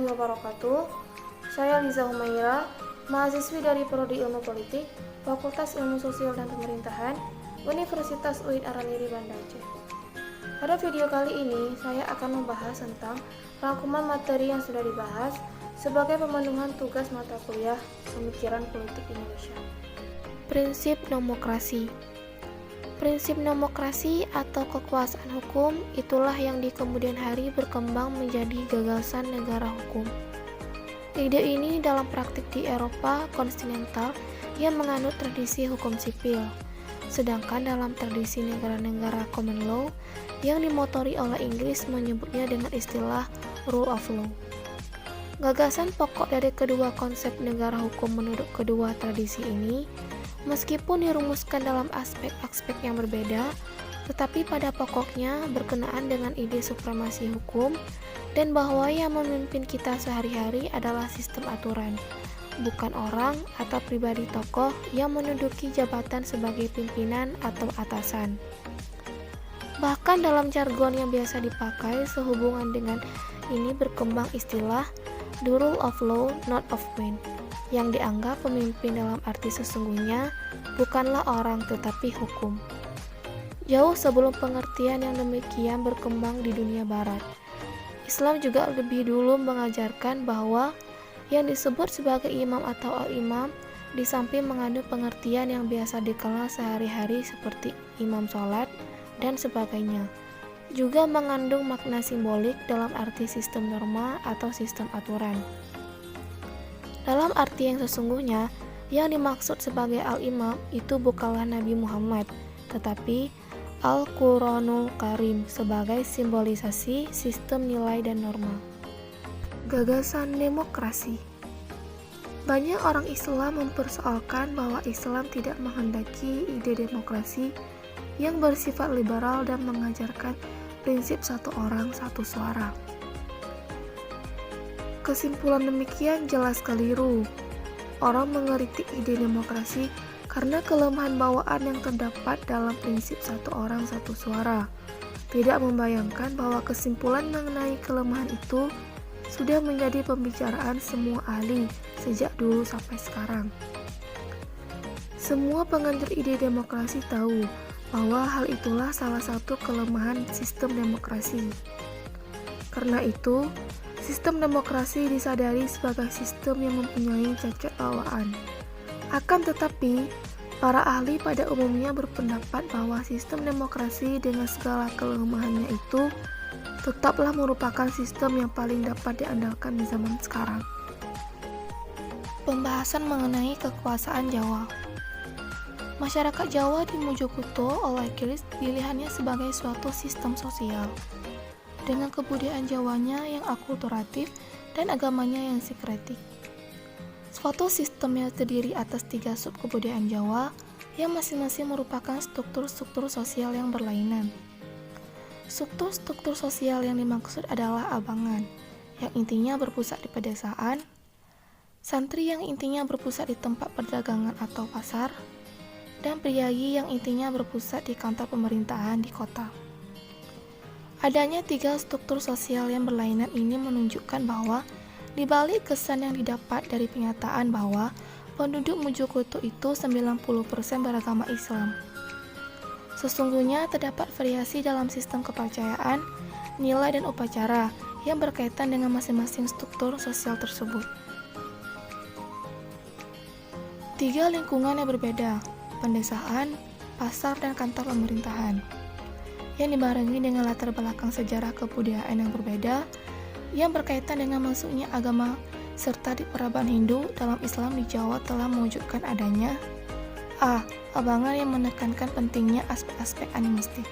warahmatullahi wabarakatuh. Saya Liza Humaira, mahasiswi dari Prodi Ilmu Politik, Fakultas Ilmu Sosial dan Pemerintahan, Universitas UIN Araniri Banda Aceh. Pada video kali ini, saya akan membahas tentang rangkuman materi yang sudah dibahas sebagai pemenuhan tugas mata kuliah Pemikiran Politik Indonesia. Prinsip nomokrasi. Prinsip nomokrasi atau kekuasaan hukum itulah yang di kemudian hari berkembang menjadi gagasan negara hukum. Ide ini dalam praktik di Eropa kontinental yang menganut tradisi hukum sipil, sedangkan dalam tradisi negara-negara common law yang dimotori oleh Inggris menyebutnya dengan istilah rule of law. Gagasan pokok dari kedua konsep negara hukum menurut kedua tradisi ini meskipun dirumuskan dalam aspek-aspek yang berbeda, tetapi pada pokoknya berkenaan dengan ide supremasi hukum dan bahwa yang memimpin kita sehari-hari adalah sistem aturan, bukan orang atau pribadi tokoh yang menduduki jabatan sebagai pimpinan atau atasan. Bahkan dalam jargon yang biasa dipakai sehubungan dengan ini berkembang istilah the rule of law, not of men, yang dianggap pemimpin dalam arti sesungguhnya bukanlah orang tetapi hukum. Jauh sebelum pengertian yang demikian berkembang di dunia barat, Islam juga lebih dulu mengajarkan bahwa yang disebut sebagai imam atau al-imam di samping mengandung pengertian yang biasa dikenal sehari-hari seperti imam sholat dan sebagainya, juga mengandung makna simbolik dalam arti sistem norma atau sistem aturan. Dalam arti yang sesungguhnya, yang dimaksud sebagai al-imam itu bukanlah Nabi Muhammad, tetapi Al-Quranul Karim sebagai simbolisasi sistem nilai dan norma. Gagasan demokrasi. Banyak orang Islam mempersoalkan bahwa Islam tidak menghendaki ide demokrasi yang bersifat liberal dan mengajarkan prinsip satu orang satu suara. Kesimpulan demikian jelas keliru. Orang mengkritik ide demokrasi karena kelemahan bawaan yang terdapat dalam prinsip satu orang satu suara. Tidak membayangkan bahwa kesimpulan mengenai kelemahan itu sudah menjadi pembicaraan semua ahli sejak dulu sampai sekarang. Semua penganut ide demokrasi tahu bahwa hal itulah salah satu kelemahan sistem demokrasi. Karena itu, sistem demokrasi disadari sebagai sistem yang mempunyai cacat bawaan. Akan tetapi, para ahli pada umumnya berpendapat bahwa sistem demokrasi dengan segala kelemahannya itu tetaplah merupakan sistem yang paling dapat diandalkan di zaman sekarang. Pembahasan mengenai kekuasaan Jawa. Masyarakat Jawa di Mojokerto oleh Chris pilihannya sebagai suatu sistem sosial dengan kebudayaan Jawanya yang akulturatif dan agamanya yang sinkretik. Suatu sistem yang terdiri atas 3 sub kebudayaan Jawa yang masing-masing merupakan struktur-struktur sosial yang berlainan. Struktur-struktur sosial yang dimaksud adalah abangan, yang intinya berpusat di pedesaan, santri yang intinya berpusat di tempat perdagangan atau pasar, dan priayi yang intinya berpusat di kantor pemerintahan di kota. Adanya 3 struktur sosial yang berlainan ini menunjukkan bahwa di balik kesan yang didapat dari pernyataan bahwa penduduk Mojokerto itu 90% beragama Islam, sesungguhnya terdapat variasi dalam sistem kepercayaan, nilai dan upacara yang berkaitan dengan masing-masing struktur sosial tersebut. 3 lingkungan yang berbeda, pendesaan, pasar, dan kantor pemerintahan, yang dibarengi dengan latar belakang sejarah kebudayaan yang berbeda, yang berkaitan dengan masuknya agama serta di peradaban Hindu dalam Islam di Jawa telah mewujudkan adanya abangan yang menekankan pentingnya aspek-aspek animistik.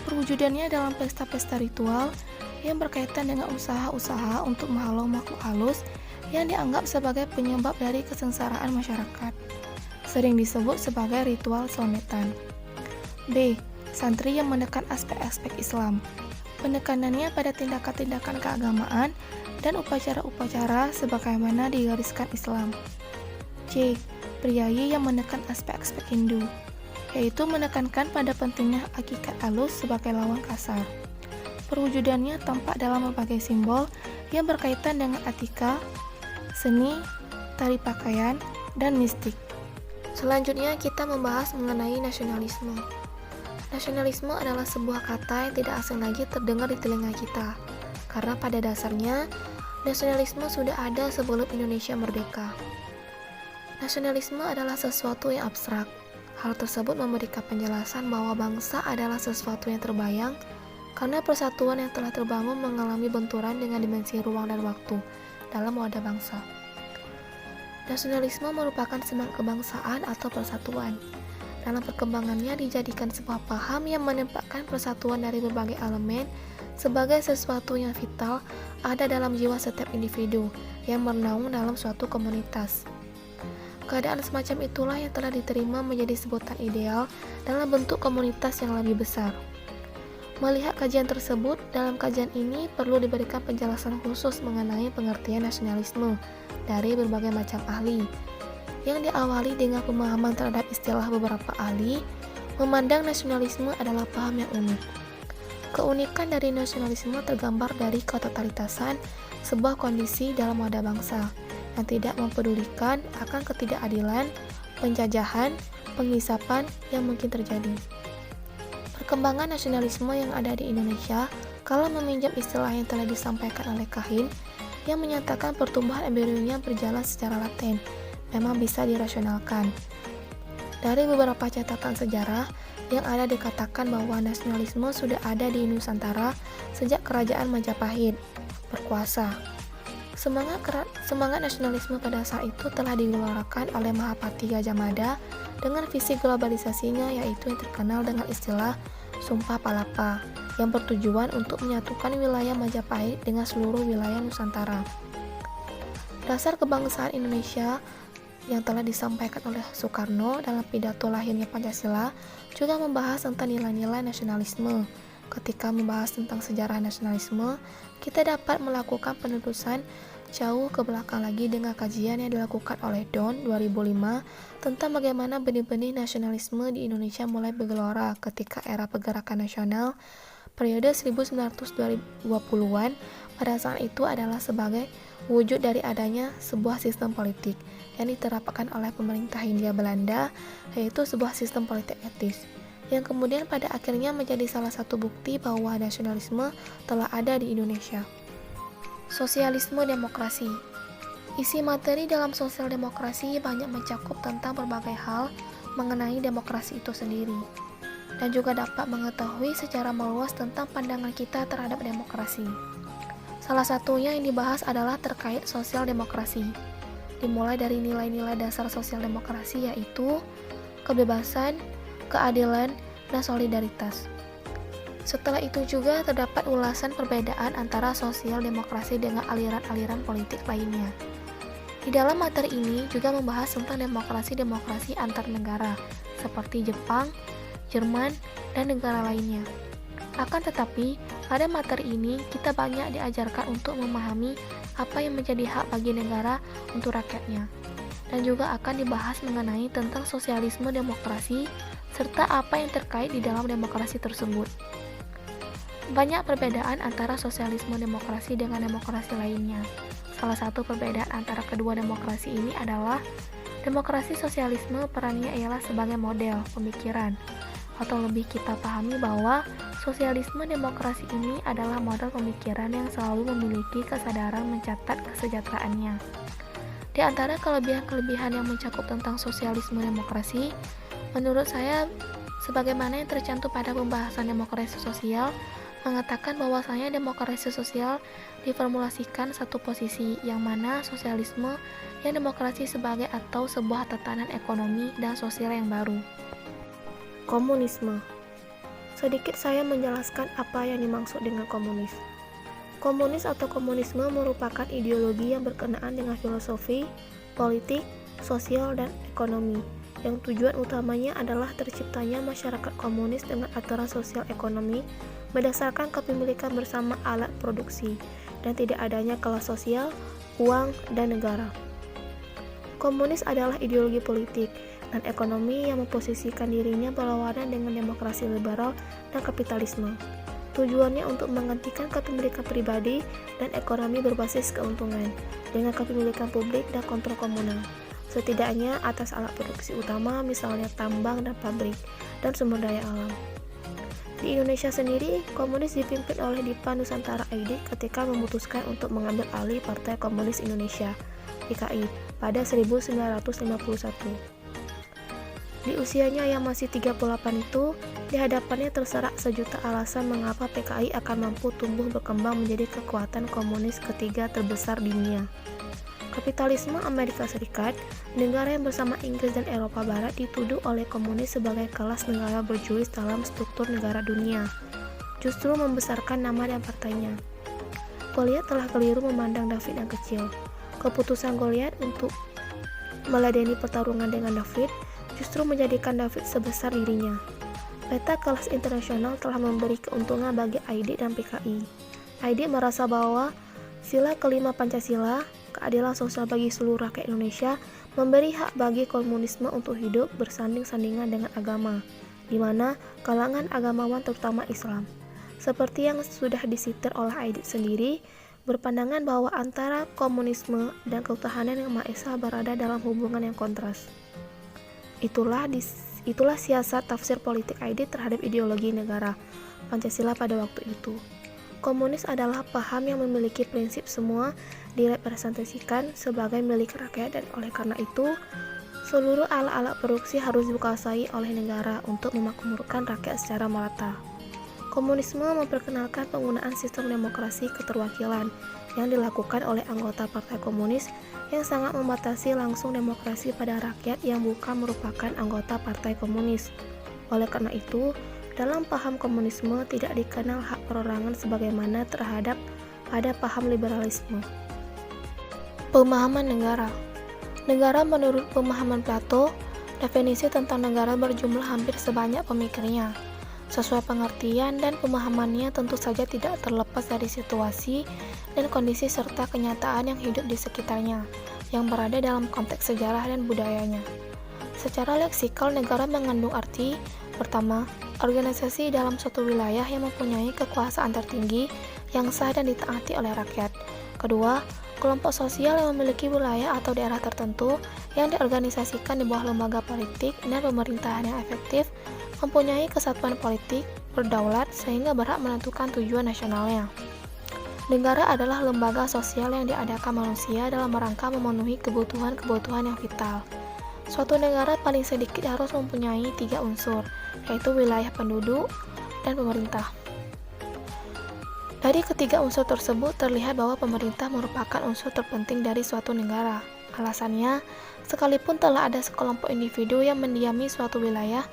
Perwujudannya dalam pesta-pesta ritual yang berkaitan dengan usaha-usaha untuk menghalau makhluk halus yang dianggap sebagai penyebab dari kesengsaraan masyarakat, sering disebut sebagai ritual selamatan. B. Santri yang menekan aspek-aspek Islam. Penekanannya pada tindakan-tindakan keagamaan dan upacara-upacara sebagaimana digariskan Islam. C. Priayi yang menekan aspek-aspek Hindu, yaitu menekankan pada pentingnya hakikat halus sebagai lawan kasar. Perwujudannya tampak dalam berbagai simbol yang berkaitan dengan etika, seni, tari pakaian, dan mistik. Selanjutnya kita membahas mengenai nasionalisme. Nasionalisme adalah sebuah kata yang tidak asing lagi terdengar di telinga kita, karena pada dasarnya nasionalisme sudah ada sebelum Indonesia merdeka. Nasionalisme adalah sesuatu yang abstrak. Hal tersebut memberikan penjelasan bahwa bangsa adalah sesuatu yang terbayang karena persatuan yang telah terbangun mengalami benturan dengan dimensi ruang dan waktu dalam wadah bangsa. Nasionalisme merupakan semangat kebangsaan atau persatuan. Dalam perkembangannya dijadikan sebuah paham yang menempatkan persatuan dari berbagai elemen sebagai sesuatu yang vital ada dalam jiwa setiap individu yang bernaung dalam suatu komunitas. Keadaan semacam itulah yang telah diterima menjadi sebutan ideal dalam bentuk komunitas yang lebih besar. Melihat kajian tersebut, dalam kajian ini perlu diberikan penjelasan khusus mengenai pengertian nasionalisme dari berbagai macam ahli, yang diawali dengan pemahaman terhadap istilah beberapa ahli, memandang nasionalisme adalah paham yang unik. Keunikan dari nasionalisme tergambar dari ketotalitasan sebuah kondisi dalam wadah bangsa yang tidak mempedulikan akan ketidakadilan, penjajahan, penghisapan yang mungkin terjadi. Perkembangan nasionalisme yang ada di Indonesia, kalau meminjam istilah yang telah disampaikan oleh Kahin, yang menyatakan pertumbuhan embrionya berjalan secara laten, memang bisa dirasionalkan. Dari beberapa catatan sejarah yang ada dikatakan bahwa nasionalisme sudah ada di Nusantara sejak kerajaan Majapahit berkuasa. Semangat nasionalisme pada saat itu telah digelorakan oleh Mahapati Gajah Mada dengan visi globalisasinya, yaitu yang terkenal dengan istilah Sumpah Palapa, yang bertujuan untuk menyatukan wilayah Majapahit dengan seluruh wilayah Nusantara. Dasar kebangsaan Indonesia yang telah disampaikan oleh Soekarno dalam pidato lahirnya Pancasila juga membahas tentang nilai-nilai nasionalisme. Ketika membahas tentang sejarah nasionalisme, kita dapat melakukan penelusuran jauh ke belakang lagi dengan kajian yang dilakukan oleh Don 2005 tentang bagaimana benih-benih nasionalisme di Indonesia mulai bergelora ketika era pergerakan nasional periode 1920-an. Pada saat itu adalah sebagai wujud dari adanya sebuah sistem politik yang diterapkan oleh pemerintah Hindia Belanda, yaitu sebuah sistem politik etis, yang kemudian pada akhirnya menjadi salah satu bukti bahwa nasionalisme telah ada di Indonesia. Sosialisme demokrasi. Isi materi dalam sosial demokrasi banyak mencakup tentang berbagai hal mengenai demokrasi itu sendiri, dan juga dapat mengetahui secara meluas tentang pandangan kita terhadap demokrasi. Salah satunya yang dibahas adalah terkait sosial demokrasi, dimulai dari nilai-nilai dasar sosial demokrasi, yaitu kebebasan, keadilan, dan solidaritas. Setelah itu juga terdapat ulasan perbedaan antara sosial demokrasi dengan aliran-aliran politik lainnya. Di dalam materi ini juga membahas tentang demokrasi-demokrasi antar negara, seperti Jepang, Jerman, dan negara lainnya. Akan tetapi, pada materi ini kita banyak diajarkan untuk memahami apa yang menjadi hak bagi negara untuk rakyatnya, dan juga akan dibahas mengenai tentang sosialisme demokrasi, serta apa yang terkait di dalam demokrasi tersebut. Banyak perbedaan antara sosialisme demokrasi dengan demokrasi lainnya. Salah satu perbedaan antara kedua demokrasi ini adalah demokrasi sosialisme perannya ialah sebagai model pemikiran, atau lebih kita pahami bahwa sosialisme demokrasi ini adalah model pemikiran yang selalu memiliki kesadaran mencatat kesejahteraannya. Di antara kelebihan-kelebihan yang mencakup tentang sosialisme demokrasi, menurut saya, sebagaimana yang tercantum pada pembahasan demokrasi sosial, mengatakan bahwasanya demokrasi sosial diformulasikan satu posisi, yang mana sosialisme yang demokrasi sebagai atau sebuah tatanan ekonomi dan sosial yang baru. Komunisme. Sedikit saya menjelaskan apa yang dimaksud dengan komunis. Komunis atau komunisme merupakan ideologi yang berkenaan dengan filosofi, politik, sosial, dan ekonomi, yang tujuan utamanya adalah terciptanya masyarakat komunis dengan aturan sosial ekonomi berdasarkan kepemilikan bersama alat produksi dan tidak adanya kelas sosial, uang, dan negara. Komunis adalah ideologi politik dan ekonomi yang memposisikan dirinya berlawanan dengan demokrasi liberal dan kapitalisme. Tujuannya untuk menggantikan kepemilikan pribadi dan ekonomi berbasis keuntungan dengan kepemilikan publik dan kontrol komunal, setidaknya atas alat produksi utama, misalnya tambang dan pabrik, dan sumber daya alam. Di Indonesia sendiri, komunis dipimpin oleh Dipa Nusantara ID ketika memutuskan untuk mengambil alih Partai Komunis Indonesia (PKI) pada 1951. Di usianya yang masih 38 itu, di hadapannya terserak sejuta alasan mengapa PKI akan mampu tumbuh berkembang menjadi kekuatan komunis ketiga terbesar di dunia. Kapitalisme Amerika Serikat, negara yang bersama Inggris dan Eropa Barat, dituduh oleh komunis sebagai kelas negara berjulis dalam struktur negara dunia, justru membesarkan nama dan partainya. Goliat telah keliru memandang David yang kecil. Keputusan Goliat untuk meladeni pertarungan dengan David justru menjadikan David sebesar dirinya. Peta kelas internasional telah memberi keuntungan bagi ID dan PKI. ID merasa bahwa sila kelima Pancasila, keadilan sosial bagi seluruh rakyat Indonesia, memberi hak bagi komunisme untuk hidup bersanding-sandingan dengan agama, di mana kalangan agamawan terutama Islam, seperti yang sudah disitir oleh ID sendiri, berpandangan bahwa antara komunisme dan ketuhanan yang Maha Esa berada dalam hubungan yang kontras. Itulah siasat tafsir politik ID terhadap ideologi negara Pancasila pada waktu itu. Komunis adalah paham yang memiliki prinsip semua direpresentasikan sebagai milik rakyat, dan oleh karena itu seluruh alat-alat produksi harus dikuasai oleh negara untuk memakmurkan rakyat secara merata. Komunisme memperkenalkan penggunaan sistem demokrasi keterwakilan yang dilakukan oleh anggota Partai Komunis yang sangat membatasi langsung demokrasi pada rakyat yang bukan merupakan anggota Partai Komunis. Oleh karena itu, dalam paham komunisme tidak dikenal hak perorangan sebagaimana terhadap pada paham liberalisme. Pemahaman negara. Negara menurut pemahaman Plato, definisi tentang negara berjumlah hampir sebanyak pemikirnya. Sesuai pengertian dan pemahamannya tentu saja tidak terlepas dari situasi dan kondisi serta kenyataan yang hidup di sekitarnya, yang berada dalam konteks sejarah dan budayanya. Secara leksikal, negara mengandung arti, pertama, organisasi dalam suatu wilayah yang mempunyai kekuasaan tertinggi yang sah dan ditaati oleh rakyat. Kedua, kelompok sosial yang memiliki wilayah atau daerah tertentu yang diorganisasikan di bawah lembaga politik dan pemerintahan yang efektif, mempunyai kesatuan politik, berdaulat, sehingga berhak menentukan tujuan nasionalnya. Negara adalah lembaga sosial yang diadakan manusia dalam rangka memenuhi kebutuhan-kebutuhan yang vital. Suatu negara paling sedikit harus mempunyai 3 unsur, yaitu wilayah, penduduk, dan pemerintah. Dari ketiga unsur tersebut terlihat bahwa pemerintah merupakan unsur terpenting dari suatu negara. Alasannya, sekalipun telah ada sekelompok individu yang mendiami suatu wilayah,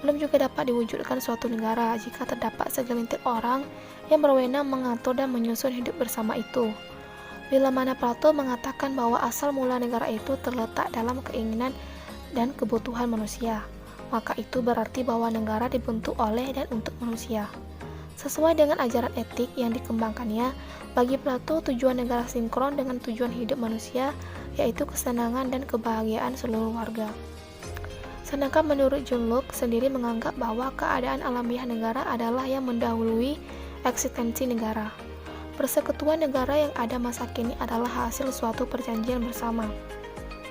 belum juga dapat diwujudkan suatu negara jika terdapat segelintir orang yang berwenang mengatur dan menyusun hidup bersama itu. Bila mana Plato mengatakan bahwa asal mula negara itu terletak dalam keinginan dan kebutuhan manusia, maka itu berarti bahwa negara dibentuk oleh dan untuk manusia. Sesuai dengan ajaran etik yang dikembangkannya, bagi Plato tujuan negara sinkron dengan tujuan hidup manusia, yaitu kesenangan dan kebahagiaan seluruh warga. Sedangkan menurut John Locke sendiri menganggap bahwa keadaan alamiah negara adalah yang mendahului eksistensi negara. Persekutuan negara yang ada masa kini adalah hasil suatu perjanjian bersama.